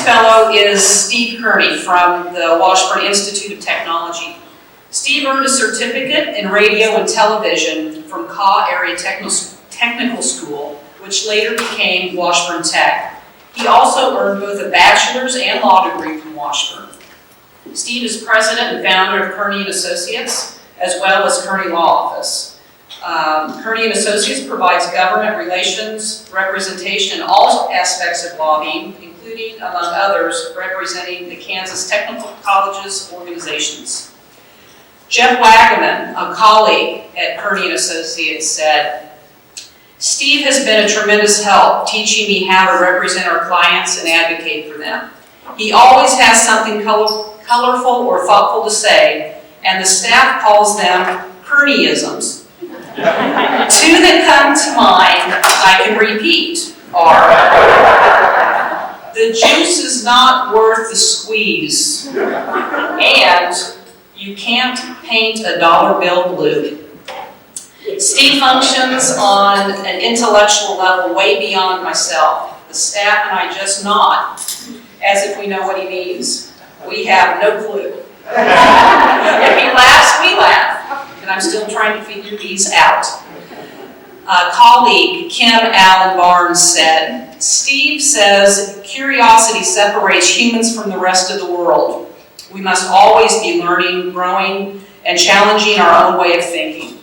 fellow is Steve Kearney from the Washburn Institute of Technology. Steve earned a certificate in radio and television from Kaw Area Technical School, which later became Washburn Tech. He also earned both a bachelor's and law degree from Washburn. Steve is president and founder of Kearney and Associates, as well as Kearney Law Office. Kearney and Associates provides government relations, representation in all aspects of lobbying, including, among others, representing the Kansas Technical Colleges organizations. Jeff Wagaman, a colleague at Kearney and Associates, said, "Steve has been a tremendous help teaching me how to represent our clients and advocate for them. He always has something colorful or thoughtful to say, and the staff calls them Kearneyisms. Two that come to mind I can repeat are, the juice is not worth the squeeze, and you can't paint a dollar bill blue." Steve functions on an intellectual level way beyond myself. The staff and I just nod, as if we know what he means. We have no clue. If he laughs, we laugh. And I'm still trying to figure these out. Colleague Kim Allen Barnes said, "Steve says curiosity separates humans from the rest of the world. We must always be learning, growing, and challenging our own way of thinking."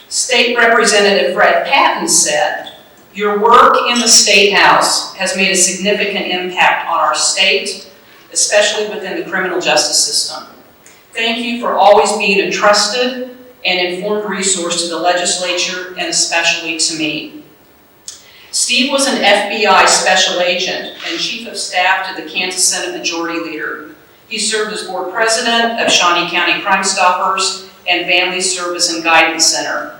State Representative Fred Patton said, "Your work in the State House has made a significant impact on our state, especially within the criminal justice system. Thank you for always being a trusted and informed resource to the legislature and especially to me." Steve was an FBI special agent and chief of staff to the Kansas Senate Majority Leader. He served as board president of Shawnee County Crime Stoppers and Family Service and Guidance Center.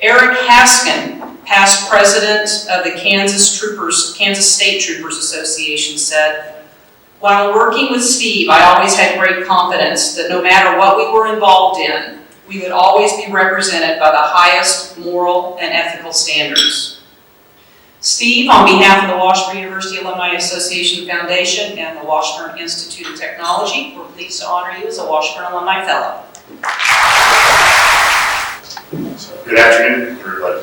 Eric Haskin, past president of the Kansas State Troopers Association, said, "While working with Steve, I always had great confidence that no matter what we were involved in, we would always be represented by the highest moral and ethical standards." Steve, on behalf of the Washburn University Alumni Association Foundation and the Washburn Institute of Technology, we're pleased to honor you as a Washburn Alumni Fellow. Good afternoon, everybody.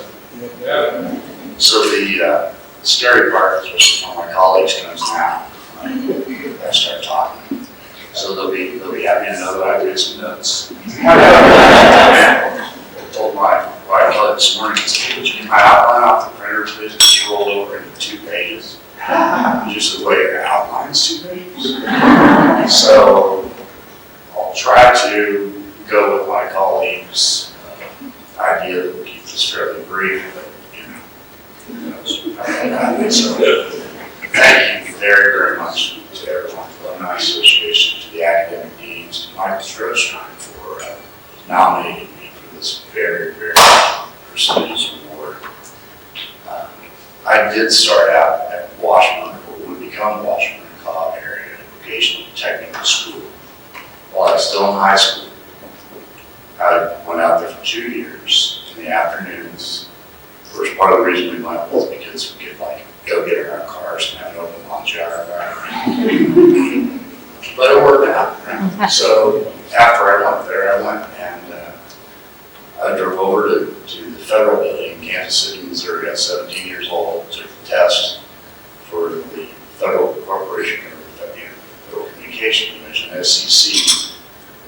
So the scary part is when one of my colleagues comes now, I start talking. So they'll be happy to know that I did some notes. I told my wife this morning, I said, "Would you get my outline off the printer, please?" And she rolled over into 2 pages. Just the way your outline's 2 pages. So I'll try to go with my colleagues' idea that we keep this fairly brief, but who knows. So thank you very, very much to everyone, the Alumni Association, to the academic deans, to Michael Stroshine for nominating me for this very, very prestigious award. I did start out at Washburn, what would become Washburn Kaw Area Technical School, while I was still in high school. I went out there for 2 years in the afternoons. Of course, part of the reason we went was because we could go get in our cars and have an open lunch hour. But it worked out. So after I went there, I went and I drove over to the federal building in Kansas City, Missouri. I was 17 years old, took the test for the Federal Corporation or the Federal Communication Commission, SEC.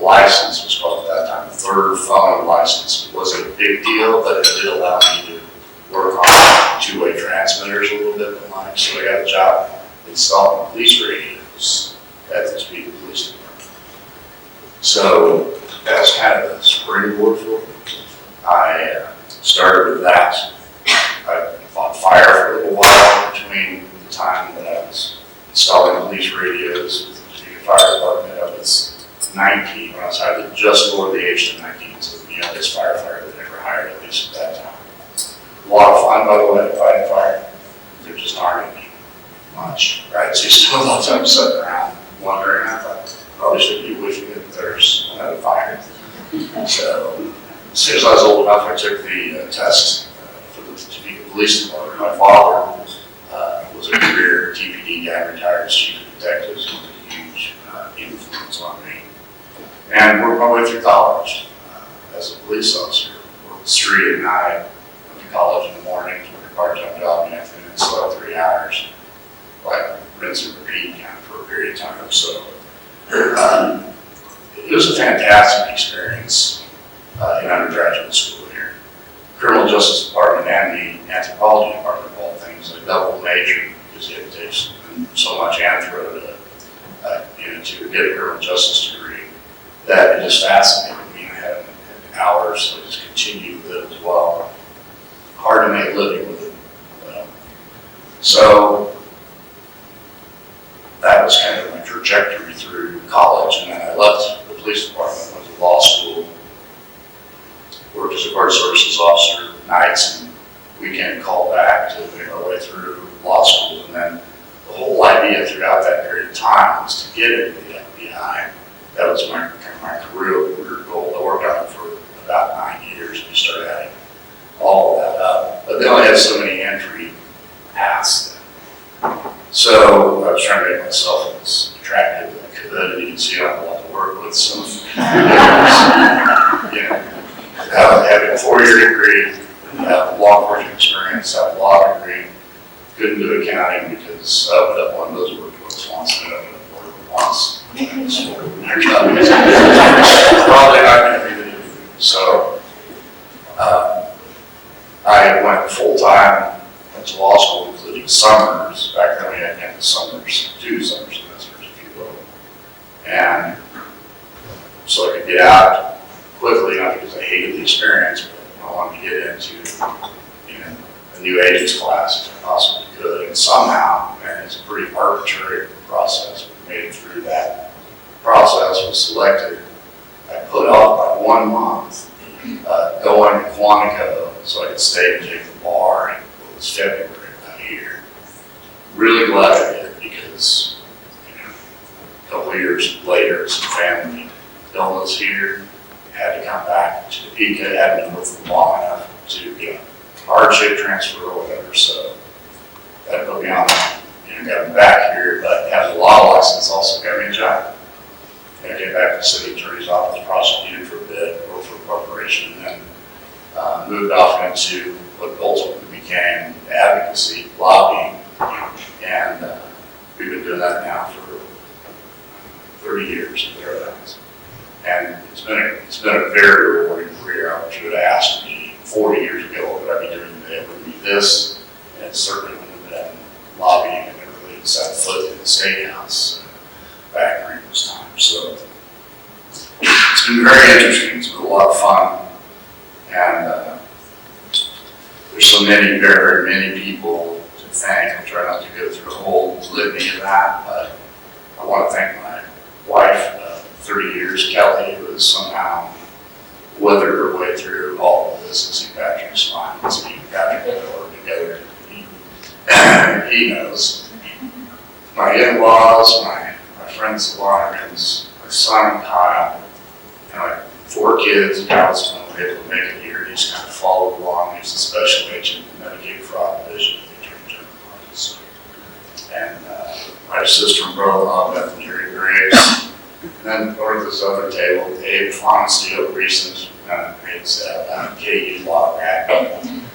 License was called at that time, the third phone license. It wasn't a big deal, but it did allow me to work on 2-way transmitters a little bit with mine. So I got a job installing police radios at the Topeka Police Department. So that was kind of a springboard for me. I started with that. I fought fire for a little while between the time that I was installing police radios with the Topeka Fire Department. I was 19 when I was hired, just over the age of 19, so the youngest firefighter that ever hired, at least at that time. A lot of fun, by the way, fighting fire. There just aren't any much, right? So you spend a lot of time sitting around wondering, I thought, probably should be wishing that there's another fire. So as soon as I was old enough, I took the test for the Topeka Police Department. My father was a career TPD I retired as chief of detectives, was a huge influence on me. And worked my way through college as a police officer. Worked the street at night, went to college in the mornings, worked a part-time job in the afternoon, slept 3 hours, like rinse and repeat kind of for a period of time. So it was a fantastic experience in undergraduate school here. Criminal Justice Department and the Anthropology Department, of all things, a double major because you had to take so much anthro to get a criminal justice degree. That it just fascinated me. I had hours, so I just continued with it as well. Hard to make a living with it. So that was kind of my trajectory through college, and then I left the police department, went to law school, worked as a guard services officer nights and weekend callback to make our way through law school. And then the whole idea throughout that period of time was to get into the FBI. That was my career goal. I worked on it for about 9 years and started adding all of that up. But they only had so many entry paths then. So I was trying to make myself as attractive as I could, and you can see I have a lot to work with. So, having a 4-year degree, have law enforcement experience, have a law degree, couldn't do accounting because I opened up one of those work books once and I opened up work once. Probably not going to be the new. So I went full-time, went to law school, including summers. Back then we had kind of summers, 2 summer semesters, if you will. And so I could get out quickly, not because I hated the experience, but I wanted to get into a new agents class if I possibly could. And somehow, and it's a pretty arbitrary process, we made it through that process, was selected. I put off by 1 month going to Quantico so I could stay and take the bar, and it was February about here. Really glad I did because a couple of years later, some family illness here, had to come back to Topeka, hadn't been with them long enough to get a hardship transfer or whatever, so that put me on, got me back here, but having a law license also got me a job. I came back to the city attorney's office, prosecuted for a bit, worked for a corporation, and then moved off into what ultimately became advocacy, lobbying, and we've been doing that now for 30 years, thereabouts. And it's been a very rewarding career. I wish you would have asked me 40 years ago what would I be doing today. It would be this, and it certainly would have been lobbying and really set foot in the State House back during those times. So it's been very interesting. It's been a lot of fun, and there's so many, very many people to thank. I'll try not to go through a whole litany of that, but I want to thank my wife. 30 years, Kelly, who has somehow weathered her way through all of this, and St. Patrick's Line, and St. Patrick work together. He knows. My in-laws, my friends, the Lawrence, my son Kyle, and my 4 kids. Kyle's been able to make it here. He's kind of followed along. He's a special agent in the Medicaid Fraud Division of the Attorney General's Office. And my sister and brother-in-law, Beth and Jerry Graves. And then over to this other table, Abe Fonsteel, recent KU law grad.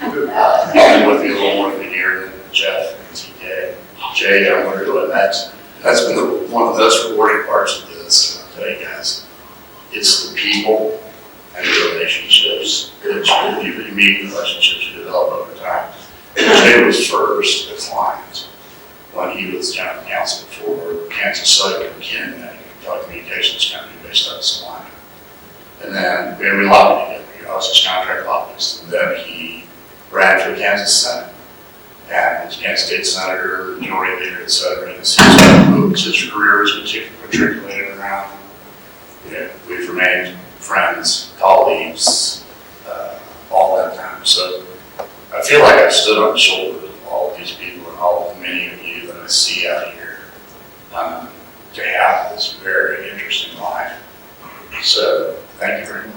And with me a little more than a year than Jeff and TK. Jay, I'm going to do it. That's been one of the most rewarding parts of this. I'll tell you guys, it's the people and the relationships. You meet relationships you develop over time. Jay was first a client when he was general counsel for Kansas City and Kearney telecommunications company based out of Salina. And then we lobbied together. I was his contract lobbyist. And then he ran for Kansas Senate and was Kansas State Senator, Majority Leader, et cetera. And his career was matriculated around. We've remained friends, colleagues, all that time. So I feel like I've stood on the shoulders of all of these people and all of many of you that I see out here. To have this very interesting life. So thank you very much.